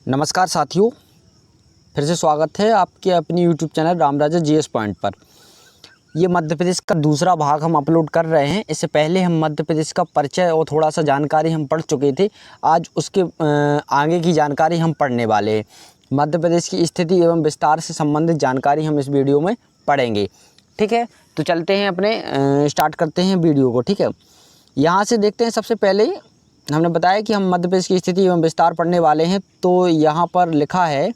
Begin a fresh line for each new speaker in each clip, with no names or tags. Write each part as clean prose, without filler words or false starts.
नमस्कार साथियों, फिर से स्वागत है आपके अपनी YouTube channel Ramraja GS point पर। ये मध्य प्रदेश का दूसरा भाग हम अपलोड कर रहे हैं। इससे पहले हम मध्य प्रदेश का परिचय और थोड़ा सा जानकारी हम पढ़ चुके थे। आज उसके आगे की जानकारी हम पढ़ने वाले हैं। मध्य प्रदेश की स्थिति एवं विस्तार से संबंधित जानकारी हम इस वीडियो में पढ़ेंगे। ठीक है, तो चलते हैं अपने स्टार्ट करते हैं वीडियो को। ठीक है, यहाँ से देखते हैं। सबसे पहले हमने बताया कि हम मध्य प्रदेश की स्थिति एवं विस्तार पढ़ने वाले हैं। तो यहाँ पर लिखा है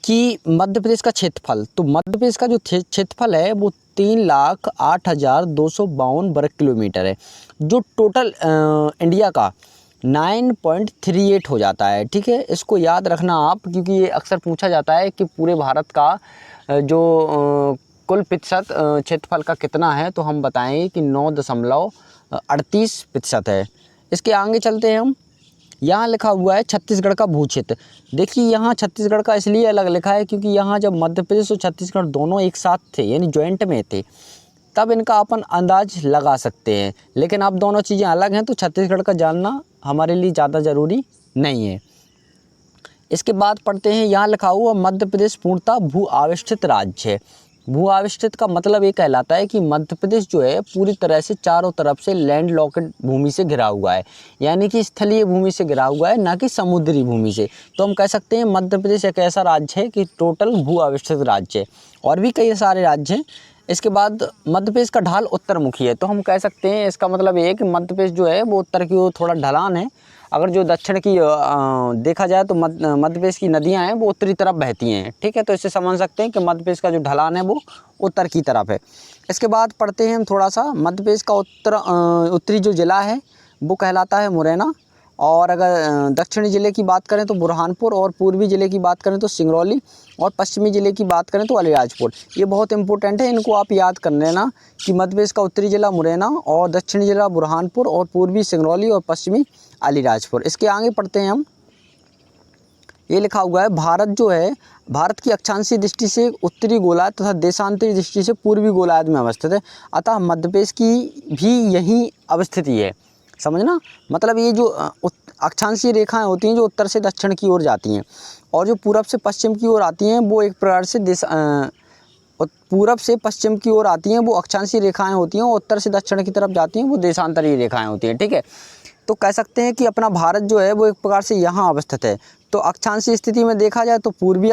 कि मध्य प्रदेश का क्षेत्रफल, तो मध्य प्रदेश का जो क्षेत्रफल है वो 3,08,252 वर्ग किलोमीटर है, जो टोटल इंडिया का 9.38 हो जाता है। ठीक है, इसको याद रखना आप, क्योंकि ये अक्सर पूछा जाता है कि पूरे भारत का जो कुल प्रतिशत क्षेत्रफल का कितना है, तो हम बताएंगे कि 9.38% है। इसके आगे चलते हैं हम। यहाँ लिखा हुआ है छत्तीसगढ़ का भू क्षेत्र। देखिए, यहाँ छत्तीसगढ़ का इसलिए अलग लिखा है क्योंकि यहाँ जब मध्य प्रदेश और छत्तीसगढ़ दोनों एक साथ थे, यानी जॉइंट में थे, तब इनका अपन अंदाज लगा सकते हैं। लेकिन अब दोनों चीज़ें अलग हैं, तो छत्तीसगढ़ का जानना हमारे लिए ज़्यादा ज़रूरी नहीं है। इसके बाद पढ़ते हैं। यहाँ लिखा हुआ मध्य प्रदेश पूर्णतः भू आविष्ठित राज्य है। भू आविष्ठित का मतलब ये कहलाता है कि मध्य प्रदेश जो है पूरी तरह से चारों तरफ से लैंड लॉकेड भूमि से घिरा हुआ है, यानी कि स्थलीय भूमि से घिरा हुआ है, ना कि समुद्री भूमि से। तो हम कह सकते हैं मध्य प्रदेश एक ऐसा राज्य है कि टोटल भू आविष्ठित राज्य है। और भी कई सारे राज्य हैं। इसके बाद मध्य प्रदेश का ढाल उत्तरमुखी है। तो हम कह सकते हैं, इसका मतलब ये है कि मध्य प्रदेश जो है वो उत्तर की ओर थोड़ा ढलान है। अगर जो दक्षिण की देखा जाए तो मध्य प्रदेश की नदियां हैं वो उत्तरी तरफ बहती हैं। ठीक है, तो इससे समझ सकते हैं कि मध्य प्रदेश का जो ढलान है वो उत्तर की तरफ है। इसके बाद पढ़ते हैं हम थोड़ा सा। मध्य प्रदेश का उत्तरी जो ज़िला है वो कहलाता है मुरैना। और अगर दक्षिणी ज़िले की बात करें तो बुरहानपुर, और पूर्वी ज़िले की बात करें तो सिंगरौली, और पश्चिमी ज़िले की बात करें तो अलीराजपुर। ये बहुत इंपॉर्टेंट है, इनको आप याद कर लेना कि मध्य प्रदेश का उत्तरी ज़िला मुरैना, और दक्षिणी ज़िला बुरहानपुर, और पूर्वी सिंगरौली, और पश्चिमी अलीराजपुर। इसके आगे पढ़ते हैं हम। ये लिखा हुआ है भारत जो है, भारत की अक्षांशीय दृष्टि से उत्तरी गोलार्ध तथा देशांतरी दृष्टि से पूर्वी गोलार्ध में अवस्थित है। अतः मध्य प्रदेश की भी यही अवस्थिति है। समझना, मतलब ये जो अक्षांशीय रेखाएं होती हैं जो उत्तर से दक्षिण की ओर जाती हैं, और जो पूरब से पश्चिम की ओर आती हैं, वो एक प्रकार से पूरब से पश्चिम की ओर आती हैं वो अक्षांशीय रेखाएं होती हैं, और उत्तर से दक्षिण की तरफ जाती हैं वो देशांतरीय रेखाएं होती हैं। ठीक है, तो कह सकते हैं कि अपना भारत जो है वो एक प्रकार से यहाँ अवस्थित है। तो अक्षांशीय स्थिति में देखा जाए तो पूर्वी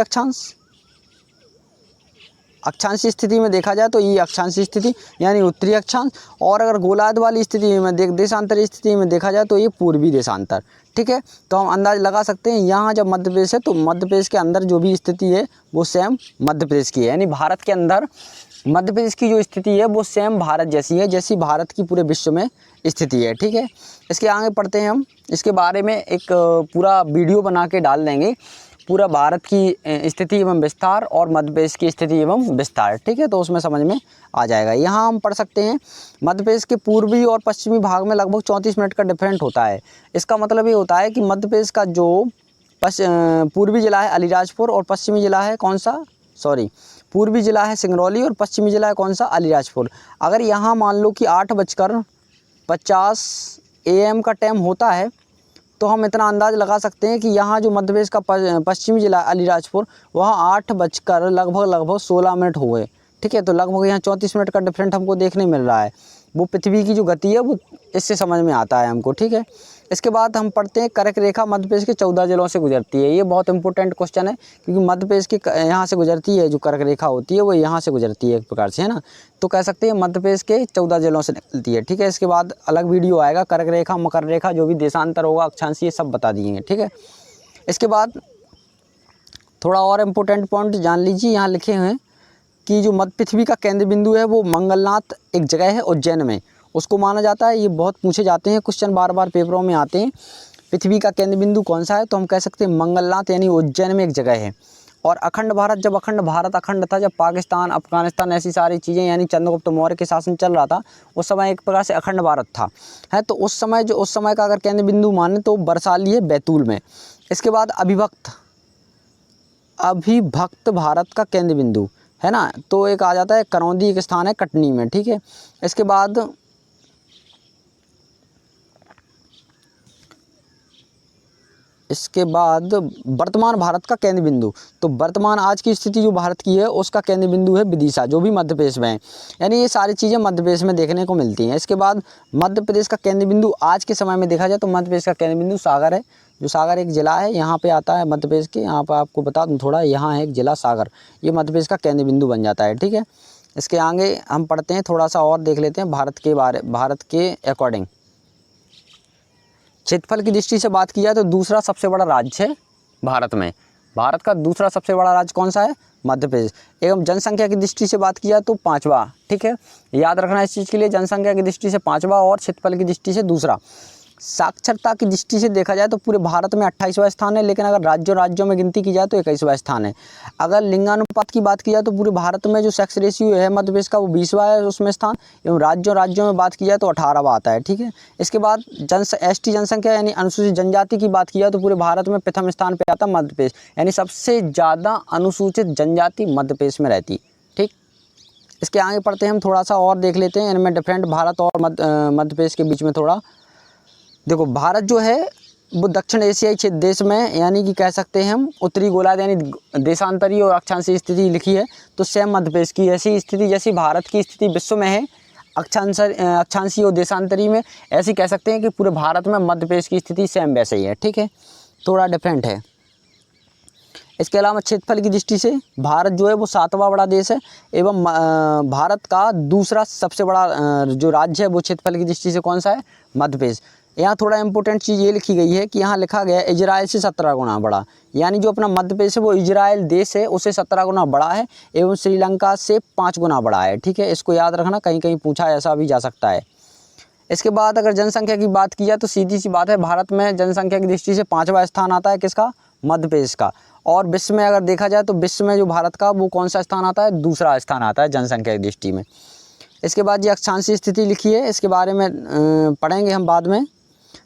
अक्षांशीय स्थिति में देखा जाए तो ये अक्षांशीय स्थिति यानी उत्तरी अक्षांश, और अगर गोलार्ध वाली स्थिति में देशांतरीय स्थिति में देखा जाए तो ये पूर्वी देशांतर। ठीक है, तो हम अंदाज लगा सकते हैं यहाँ जब मध्य प्रदेश है तो मध्य प्रदेश के अंदर जो भी स्थिति है वो सेम मध्य प्रदेश की है, यानी भारत के अंदर मध्य प्रदेश की जो स्थिति है वो सेम भारत जैसी है, जैसी भारत की पूरे विश्व में स्थिति है। ठीक है, इसके आगे पढ़ते हैं हम। इसके बारे में एक पूरा वीडियो बना के डाल देंगे, पूरा भारत की स्थिति एवं विस्तार और मध्य प्रदेश की स्थिति एवं विस्तार। ठीक है, तो उसमें समझ में आ जाएगा। यहाँ हम पढ़ सकते हैं मध्य प्रदेश के पूर्वी और पश्चिमी भाग में लगभग 34 मिनट का डिफरेंट होता है। इसका मतलब ये होता है कि मध्य प्रदेश का जो पूर्वी जिला है अलीराजपुर, और पश्चिमी जिला है कौन सा, पूर्वी जिला है सिंगरौली, और पश्चिमी जिला है कौन सा, अलीराजपुर। अगर यहाँ मान लो कि 8:50 AM का टाइम होता है, तो हम इतना अंदाज लगा सकते हैं कि यहाँ जो मध्य प्रदेश का पश्चिमी जिला अलीराजपुर, वहाँ 8 लगभग 16 मिनट हुए। ठीक है, तो लगभग यहाँ 34 मिनट का डिफरेंट हमको देखने मिल रहा है। वो पृथ्वी की जो गति है वो इससे समझ में आता है हमको। ठीक है, इसके बाद हम पढ़ते हैं कर्क रेखा मध्य प्रदेश के 14 जिलों से गुजरती है। ये बहुत इंपॉर्टेंट क्वेश्चन है, क्योंकि मध्य प्रदेश की यहाँ से गुजरती है, जो कर्क रेखा होती है वो यहाँ से गुजरती है एक प्रकार से, है ना। तो कह सकते हैं मध्य प्रदेश के 14 जिलों से निकलती है। ठीक है, इसके बाद अलग वीडियो आएगा, कर्क रेखा, मकर रेखा, जो भी देशांतर होगा, अक्षांशीय, सब बता दिए। ठीक है, इसके बाद थोड़ा और इम्पोर्टेंट पॉइंट जान लीजिए। यहाँ लिखे हुए हैं कि जो मध्य पृथ्वी का केंद्र बिंदु है वो मंगलनाथ एक जगह है उज्जैन में, उसको माना जाता है। ये बहुत पूछे जाते हैं, क्वेश्चन बार बार पेपरों में आते हैं। पृथ्वी का केंद्र बिंदु कौन सा है, तो हम कह सकते हैं मंगलनाथ, यानी उज्जैन में एक जगह है। और अखंड भारत, जब भारत अखंड था, जब पाकिस्तान, अफगानिस्तान, ऐसी सारी चीज़ें, यानी चंद्रगुप्त मौर्य के शासन चल रहा था, उस समय एक प्रकार से अखंड भारत था, है। तो उस समय का अगर केंद्र बिंदु माने तो बरसाली है बैतूल में। इसके बाद अभिभक्त भारत का केंद्र बिंदु, है ना, तो एक आ जाता है करौंदी, एक स्थान है कटनी में। ठीक है, इसके इसके बाद वर्तमान भारत का केंद्र बिंदु, तो वर्तमान आज की स्थिति जो भारत की है उसका केंद्र बिंदु है विदिशा, जो भी मध्य प्रदेश में है। यानी ये सारी चीज़ें मध्य प्रदेश में देखने को मिलती हैं। इसके बाद मध्य प्रदेश का केंद्र बिंदु आज के समय में देखा जाए तो मध्य प्रदेश का केंद्र बिंदु सागर है, जो सागर एक ज़िला है यहाँ पे आता है मध्य प्रदेश के। यहाँ पर आपको बता दूँ थोड़ा, यहाँ है एक ज़िला सागर, ये मध्य प्रदेश का केंद्र बिंदु बन जाता है। ठीक है, इसके आगे हम पढ़ते हैं, थोड़ा सा और देख लेते हैं भारत के अकॉर्डिंग। क्षेत्रफल की दृष्टि से बात की जाए तो दूसरा सबसे बड़ा राज्य है भारत में। भारत का दूसरा सबसे बड़ा राज्य कौन सा है? मध्य प्रदेश। एवं जनसंख्या की दृष्टि से बात की जाए तो पाँचवा। ठीक है, याद रखना इस चीज़ के लिए, जनसंख्या की दृष्टि से पाँचवा और क्षेत्रफल की दृष्टि से दूसरा। साक्षरता की दृष्टि से देखा जाए तो पूरे भारत में 28वां स्थान है, लेकिन अगर राज्यों में गिनती की जाए तो 21वां स्थान है। अगर लिंगानुपात की बात की जाए तो पूरे भारत में जो सेक्स रेशियो है मध्य प्रदेश का वो 20वां है उसमें स्थान, एवं राज्यों में बात की जाए तो 18वां आता है। ठीक है, इसके बाद ST जनसंख्या यानी अनुसूचित जनजाति की बात की जाए तो पूरे भारत में प्रथम स्थान पर आता मध्य प्रदेश, यानी सबसे ज़्यादा अनुसूचित जनजाति मध्य प्रदेश में रहती। ठीक, इसके आगे पढ़ते हैं हम, थोड़ा सा और देख लेते हैं इनमें डिफरेंट भारत और मध्य प्रदेश के बीच में थोड़ा। देखो, भारत जो है वो दक्षिण एशियाई क्षेत्र देश में, यानी कि कह सकते हैं हम उत्तरी गोलार्ध यानी देशांतरी और अक्षांशीय स्थिति लिखी है तो सेम मध्य प्रदेश की ऐसी स्थिति जैसी भारत की स्थिति विश्व में है अक्षांशीय और देशांतरी में, ऐसी कह सकते हैं कि पूरे भारत में मध्य प्रदेश की स्थिति सेम वैसे ही है। ठीक है, थोड़ा डिफरेंट है। इसके अलावा क्षेत्रफल की दृष्टि से भारत जो है वो 7वां बड़ा देश है, एवं भारत का दूसरा सबसे बड़ा जो राज्य है वो क्षेत्रफल की दृष्टि से कौन सा है? मध्य प्रदेश। यहाँ थोड़ा इंपॉर्टेंट चीज़ ये लिखी गई है कि यहाँ लिखा गया है इजराइल से 17 गुना बड़ा, यानी जो अपना मध्य प्रदेश है वो इजराइल देश है उससे 17 गुना बड़ा है, एवं श्रीलंका से 5 गुना बड़ा है। ठीक है, इसको याद रखना, कहीं कहीं पूछा ऐसा भी जा सकता है। इसके बाद अगर जनसंख्या की बात की जाए तो सीधी सी बात है, भारत में जनसंख्या की दृष्टि से 5वां स्थान आता है किसका? मध्य प्रदेश का। और विश्व में अगर देखा जाए तो विश्व में जो भारत का वो कौन सा स्थान आता है? दूसरा स्थान आता है जनसंख्या की दृष्टि में। इसके बाद ये अक्षांशीय स्थिति लिखी है, इसके बारे में पढ़ेंगे हम बाद में।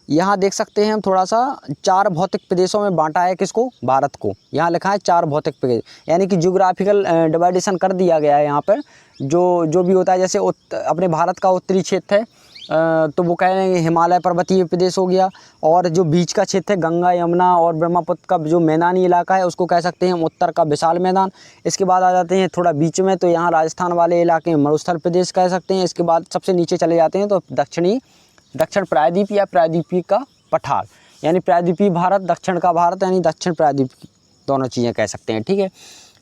यहाँ देख सकते हैं हम थोड़ा सा 4 भौतिक प्रदेशों में बांटा है किसको? भारत को। यहाँ लिखा है 4 भौतिक प्रदेश, यानी कि ज्योग्राफिकल डिवाइडेशन कर दिया गया है यहाँ पर। जो भी होता है, जैसे अपने भारत का उत्तरी क्षेत्र है तो वो कह रहे हैं हिमालय पर्वतीय प्रदेश हो गया, और जो बीच का क्षेत्र है गंगा यमुना और ब्रह्मपुत्र का जो मैदानी इलाका है उसको कह सकते हैं हम उत्तर का विशाल मैदान। इसके बाद आ जाते हैं थोड़ा बीच में, तो यहाँ राजस्थान वाले इलाके में मरुस्थल प्रदेश कह सकते हैं। इसके बाद सबसे नीचे चले जाते हैं तो दक्षिण प्रायद्वीप या प्रायद्वीपीय का पठार, यानी प्रायद्वीपीय भारत, दक्षिण का भारत यानी दक्षिण प्रायद्वीप, दोनों चीज़ें कह सकते हैं। ठीक है,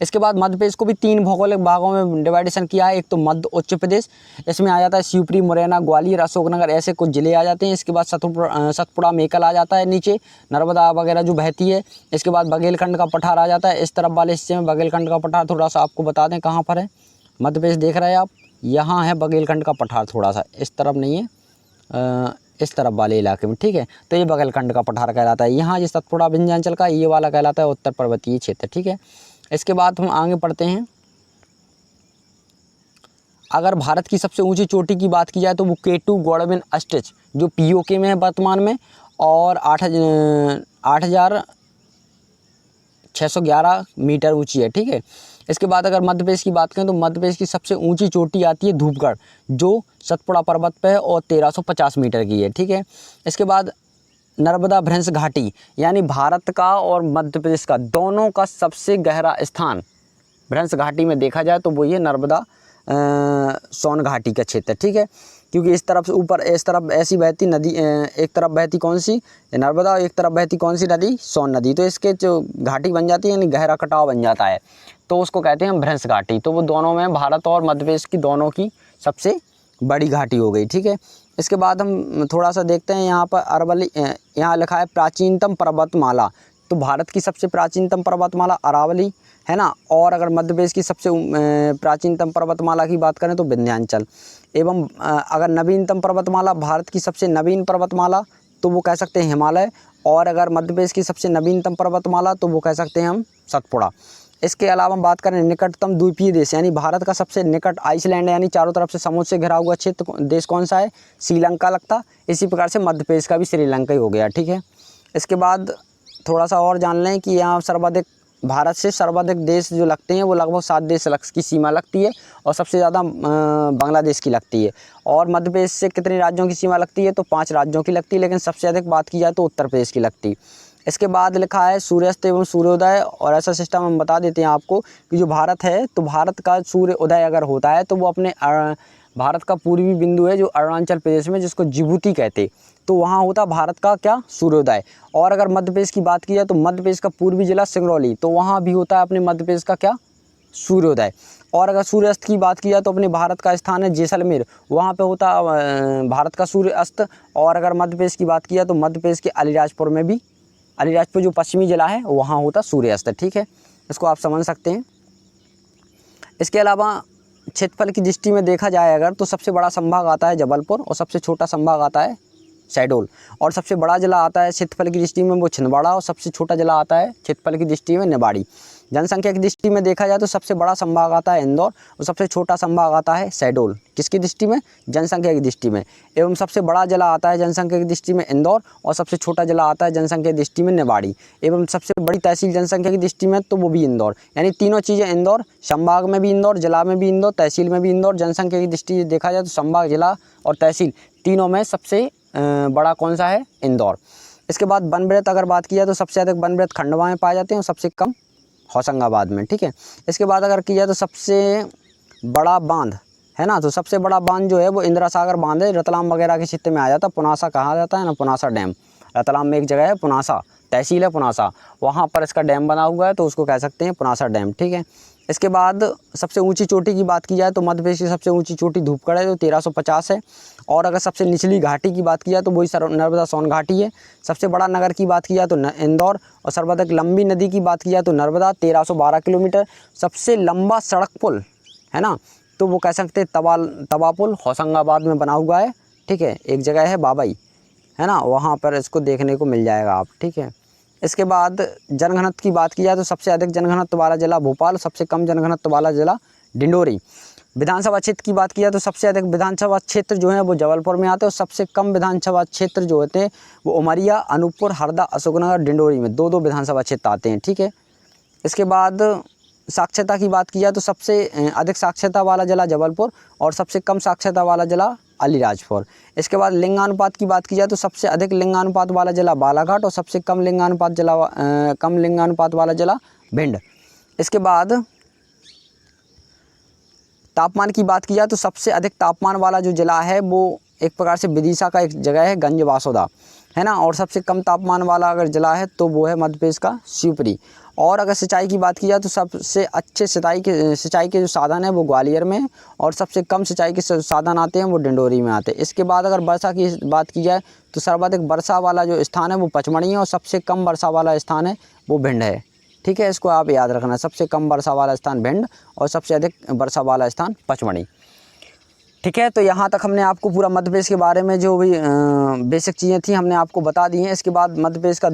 इसके बाद मध्य प्रदेश को भी 3 भौगोलिक भागों में डिवाइडेशन किया है। एक तो मध्य उच्च प्रदेश, इसमें आ जाता है शिवपुरी, मुरैना, ग्वालियर, अशोकनगर, ऐसे कुछ ज़िले आ जाते हैं। इसके बाद सतपुड़ा, मेकल आ जाता है नीचे, नर्मदा वगैरह जो बहती है। इसके बाद बघेलखंड का पठार आ जाता है इस तरफ वाले हिस्से में। बघेलखंड का पठार थोड़ा सा आपको बता दें कहाँ पर है, मध्य प्रदेश देख रहे हैं आप, यहाँ है बघेलखंड का पठार, थोड़ा सा इस तरफ नहीं है, इस तरफ वाले इलाके में। ठीक है, तो ये बघेलखंड का पठार कहलाता है। यहाँ जो सतपुड़ा विंध्याचल का ये वाला कहलाता है उत्तर पर्वतीय क्षेत्र। ठीक है, इसके बाद हम आगे पढ़ते हैं। अगर भारत की सबसे ऊंची चोटी की बात की जाए तो वो K2 गॉडविन अस्ट्रिच जो POK में है वर्तमान में, और 8,611 मीटर ऊंची है। ठीक है, इसके बाद अगर मध्य प्रदेश की बात करें तो मध्य प्रदेश की सबसे ऊंची चोटी आती है धूपगढ़, जो सतपुड़ा पर्वत पे है और 1350 मीटर की है। ठीक है, इसके बाद नर्मदा भ्रंश घाटी, यानी भारत का और मध्य प्रदेश का दोनों का सबसे गहरा स्थान भ्रंश घाटी में देखा जाए तो वो ये नर्मदा सोन घाटी का क्षेत्र। ठीक है, क्योंकि इस तरफ से ऊपर इस तरफ ऐसी बहती नदी, एक तरफ बहती कौन सी? नर्मदा, और एक तरफ बहती कौन सी नदी? सोन नदी। तो इसके जो घाटी बन जाती है यानी गहरा कटाव बन जाता है, तो उसको कहते हैं भ्रंश घाटी। तो वो दोनों में भारत और मध्य प्रदेश की दोनों की सबसे बड़ी घाटी हो गई। ठीक है, इसके बाद हम थोड़ा सा देखते हैं यहाँ पर अरवली, यहाँ लिखा है प्राचीनतम पर्वतमाला, तो भारत की सबसे प्राचीनतम पर्वतमाला अरावली है ना। और अगर मध्य प्रदेश की सबसे प्राचीनतम पर्वतमाला की बात करें तो विंध्याचल। एवं अगर नवीनतम पर्वतमाला, भारत की सबसे नवीन पर्वतमाला तो वो कह सकते हैं हिमालय, और अगर मध्य प्रदेश की सबसे नवीनतम पर्वतमाला तो वो कह सकते हैं हम सतपुड़ा। इसके अलावा हम बात करें निकटतम द्वीपीय देश, यानी भारत का सबसे निकट आइसलैंड, यानी चारों तरफ से समुद्र से घिरा हुआ क्षेत्र देश कौन सा है? श्रीलंका लगता। इसी प्रकार से मध्य प्रदेश का भी श्रीलंका ही हो गया। ठीक है, इसके बाद थोड़ा सा और जान लें कि यहाँ भारत से सर्वाधिक देश जो लगते हैं वो लगभग 7 देश की सीमा लगती है, और सबसे ज़्यादा बांग्लादेश की लगती है। और मध्य प्रदेश से कितने राज्यों की सीमा लगती है? तो 5 राज्यों की लगती है, लेकिन सबसे अधिक बात की जाए तो उत्तर प्रदेश की लगती है। इसके बाद लिखा है सूर्यास्त एवं सूर्योदय, और ऐसा सिस्टम हम बता देते हैं आपको कि जो भारत है, तो भारत का सूर्य उदय अगर होता है तो वो अपने भारत का पूर्वी बिंदु है जो अरुणाचल प्रदेश में, जिसको जिबूती कहते, तो वहाँ होता भारत का क्या, सूर्योदय। और अगर मध्य प्रदेश की बात की जाए तो मध्य प्रदेश का पूर्वी जिला सिंगरौली, तो वहाँ भी होता है अपने मध्य प्रदेश का क्या, सूर्योदय। और अगर सूर्यास्त की बात की जाए तो अपने भारत का स्थान है जैसलमेर, वहाँ पे होता भारत का सूर्य अस्त। और अगर मध्य प्रदेश की बात की जाए तो मध्य प्रदेश के अलीराजपुर में भी, अलीराजपुर जो पश्चिमी जिला है वहाँ होता सूर्यास्त, ठीक है, इसको आप समझ सकते हैं। इसके अलावा क्षेत्रफल की दृष्टि में देखा जाए अगर, तो सबसे बड़ा संभाग आता है जबलपुर और सबसे छोटा संभाग आता है शहडोल, और सबसे बड़ा जिला आता है क्षेत्रफल की दृष्टि में वो छिंदवाड़ा, और सबसे छोटा जिला आता है क्षेत्रफल की दृष्टि में निवाड़ी। जनसंख्या की दृष्टि में देखा जाए तो सबसे बड़ा संभाग आता है इंदौर और सबसे छोटा संभाग आता है शहडोल, किसकी दृष्टि में, जनसंख्या की दृष्टि में। एवं सबसे बड़ा जिला आता है जनसंख्या की दृष्टि में इंदौर, और सबसे छोटा जिला आता है जनसंख्या की दृष्टि में निवाड़ी। एवं सबसे बड़ी तहसील जनसंख्या की दृष्टि में तो वो भी इंदौर, यानी तीनों चीज़ें इंदौर, संभाग में भी इंदौर, जिला में भी इंदौर, तहसील में भी इंदौर। जनसंख्या की दृष्टि से देखा जाए तो संभाग, जिला और तहसील तीनों में सबसे बड़ा कौन सा है, इंदौर। इसके बाद वन वृत्त अगर बात की जाए तो सबसे अधिक वन वृत्त खंडवा में पाए जाते हैं और सबसे कम होशंगाबाद में, ठीक है। इसके बाद अगर की जाए तो सबसे बड़ा बांध है ना, तो सबसे बड़ा बांध जो है वो इंदिरा सागर बांध है, रतलाम वगैरह के क्षेत्र में आ जाता है, पुनासा कहा जाता है ना, पुनासा डैम। रतलाम में एक जगह है पुनासा, तहसील है पुनासा, वहाँ पर इसका डैम बना हुआ है, तो उसको कह सकते हैं पुनासा डैम, ठीक है। इसके बाद सबसे ऊंची चोटी की बात की जाए तो मध्य प्रदेश की सबसे ऊंची चोटी धूपगढ़ है जो 1350 है। और अगर सबसे निचली घाटी की बात की जाए तो वही नर्मदा सोन घाटी है। सबसे बड़ा नगर की बात की जाए तो इंदौर, और सर्वाधिक लंबी नदी की बात की जाए तो नर्मदा 1312 किलोमीटर। सबसे लंबा सड़क पुल है ना, तो वो कह सकते हैं तवा पुल होशंगाबाद में बना हुआ है, ठीक है। एक जगह है बाबई है ना, वहाँ पर इसको देखने को मिल जाएगा आप, ठीक है। इसके बाद जनघनत्व की बात की जाए तो सबसे अधिक जनघनत्व वाला जिला भोपाल, सबसे कम जनघनत्व वाला जिला डिंडोरी। विधानसभा क्षेत्र की बात की जाए तो सबसे अधिक विधानसभा क्षेत्र जो है वो जबलपुर में आते हैं, और सबसे कम विधानसभा क्षेत्र जो होते हैं वो उमरिया, अनूपपुर, हरदा, अशोकनगर, डिंडोरी में 2-2 विधानसभा क्षेत्र आते हैं, ठीक है। इसके बाद साक्षरता की बात की जाए तो सबसे अधिक साक्षरता वाला जिला जबलपुर और सबसे कम साक्षरता वाला जिला अलीराजपुर। इसके बाद लिंगानुपात की बात की जाए तो सबसे अधिक लिंगानुपात वाला जिला बालाघाट और सबसे कम लिंगानुपात वाला जिला भिंड। इसके बाद तापमान की बात की जाए तो सबसे अधिक तापमान वाला जो जिला है वो एक प्रकार से विदिशा का एक जगह है गंजबासौदा है ना, और सबसे कम तापमान वाला अगर जिला है तो वो है मध्य प्रदेश का शिवपुरी। और अगर सिंचाई की बात की जाए तो सबसे अच्छे सिंचाई के जो साधन है वो ग्वालियर में है, और सबसे कम सिंचाई के साधन आते हैं वो डिंडोरी में आते हैं। इसके बाद अगर वर्षा की बात की जाए तो सर्वाधिक वर्षा वाला जो स्थान है वो पचमढ़ी है, और सबसे कम वर्षा वाला स्थान है वो भिंड है, ठीक है। इसको आप याद रखना, सबसे कम वर्षा वाला स्थान भिंड और सबसे अधिक वर्षा वाला स्थान पचमढ़ी, ठीक है। तो यहाँ तक हमने आपको पूरा मध्य प्रदेश के बारे में जो भी बेसिक चीज़ें थी हमने आपको बता दी हैं। इसके बाद मध्य प्रदेश का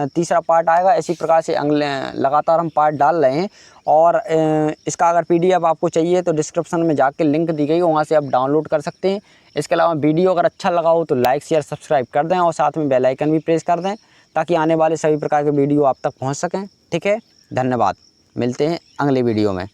तीसरा पार्ट आएगा, इसी प्रकार से लगातार हम पार्ट डाल रहे हैं। और इसका अगर PDF आपको चाहिए तो डिस्क्रिप्शन में जाके लिंक दी गई, वहाँ से आप डाउनलोड कर सकते हैं। इसके अलावा वीडियो अगर अच्छा लगा हो तो लाइक शेयर सब्सक्राइब कर दें, और साथ में बेल आइकन भी प्रेस कर दें ताकि आने वाले सभी प्रकार के वीडियो आप तक पहुँच सकें, ठीक है। धन्यवाद, मिलते हैं अगले वीडियो में।